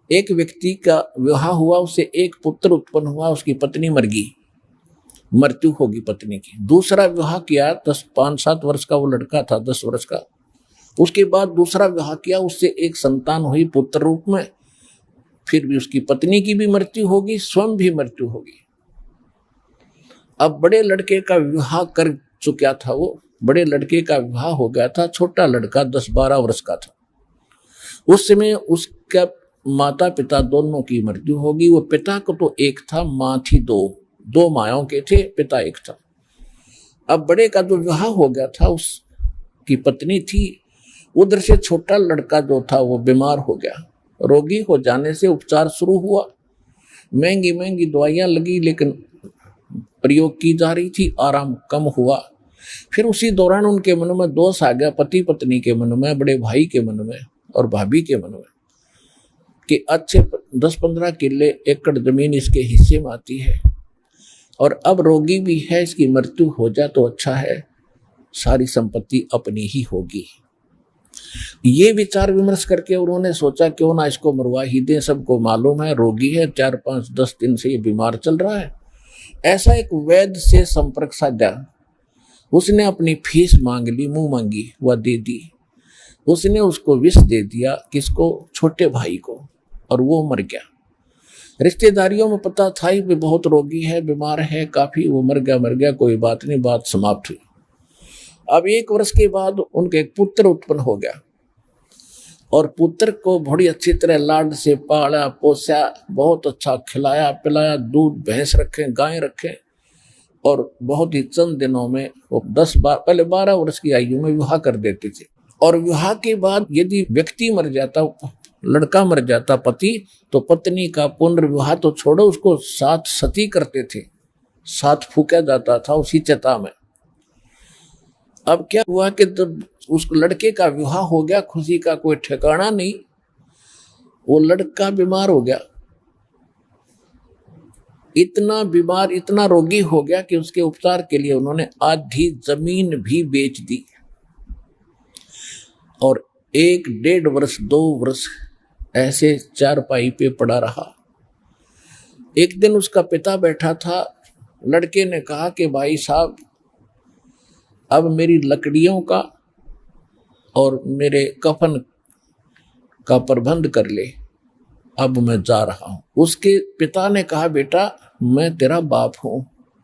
एक व्यक्ति का विवाह हुआ, उससे एक पुत्र उत्पन्न हुआ, उसकी पत्नी मर गई, मृत्यु होगी पत्नी की। दूसरा विवाह किया, 5-7 वर्ष का वो लड़का था, 10 वर्ष का। उसके बाद दूसरा विवाह किया, उससे एक संतान हुई पुत्र रूप में, फिर भी उसकी पत्नी की भी मृत्यु होगी, स्वयं भी मृत्यु होगी। अब बड़े लड़के का विवाह कर चुका था, वो बड़े लड़के का विवाह हो गया था, छोटा लड़का 10-12 वर्ष का था। उस समय उसका माता पिता दोनों की मृत्यु होगी। वो पिता को तो एक था, माँ थी दो मायाओं के थे, पिता एक था। अब बड़े का जो विवाह हो गया था, उसकी पत्नी थी, उधर से छोटा लड़का जो था वो बीमार हो गया। रोगी हो जाने से उपचार शुरू हुआ, महंगी महंगी दवाइयां लगी, लेकिन प्रयोग की जा रही थी, आराम कम हुआ। फिर उसी दौरान उनके मन में दोष आ गया, पति पत्नी के मन में, बड़े भाई के मन में और भाभी के मन में, कि अच्छे 10-15 किले एकड़ जमीन इसके हिस्से में आती है, और अब रोगी भी है, इसकी मृत्यु हो जाए तो अच्छा है, सारी संपत्ति अपनी ही होगी। ये विचार विमर्श करके उन्होंने सोचा क्यों ना इसको मरवा ही दें, सबको मालूम है रोगी है, 4-5-10 दिन से ये बीमार चल रहा है। ऐसा एक वैद्य से संपर्क साधा, उसने अपनी फीस मांग ली, मुंह मांगी, वह दे दी। उसने उसको विष दे दिया, किसको? छोटे भाई को, और वो मर गया। रिश्तेदारियों में पता था ही भी बहुत रोगी है, बीमार है काफी, वो मर गया, कोई बात नहीं, बात समाप्त हुई। अब 1 वर्ष के बाद उनके एक पुत्र उत्पन्न हो गया, और पुत्र को बड़ी अच्छी तरह लाड से पाला पोसा, बहुत अच्छा खिलाया पिलाया, दूध भैंस रखे, गाय रखे, और बहुत ही चंद दिनों में वो 10-12 12 वर्ष की आयु में विवाह कर देते थे। और विवाह के बाद यदि व्यक्ति मर जाता, लड़का मर जाता पति, तो पत्नी का पुनर्विवाह तो छोड़ो, उसको 7 सती करते थे, 7 फूका जाता था उसी चिता में। अब क्या हुआ कि जब उस लड़के का विवाह हो गया, खुशी का कोई ठिकाना नहीं, वो लड़का बीमार हो गया, इतना बीमार, इतना रोगी हो गया कि उसके उपचार के लिए उन्होंने आधी जमीन भी बेच दी, और 1-1.5 वर्ष 2 वर्ष ऐसे चारपाई पे पड़ा रहा। एक दिन उसका पिता बैठा था, लड़के ने कहा कि भाई साहब, अब मेरी लकड़ियों का और मेरे कफन का प्रबंध कर ले, अब मैं जा रहा हूं। उसके पिता ने कहा बेटा, मैं तेरा बाप हूं,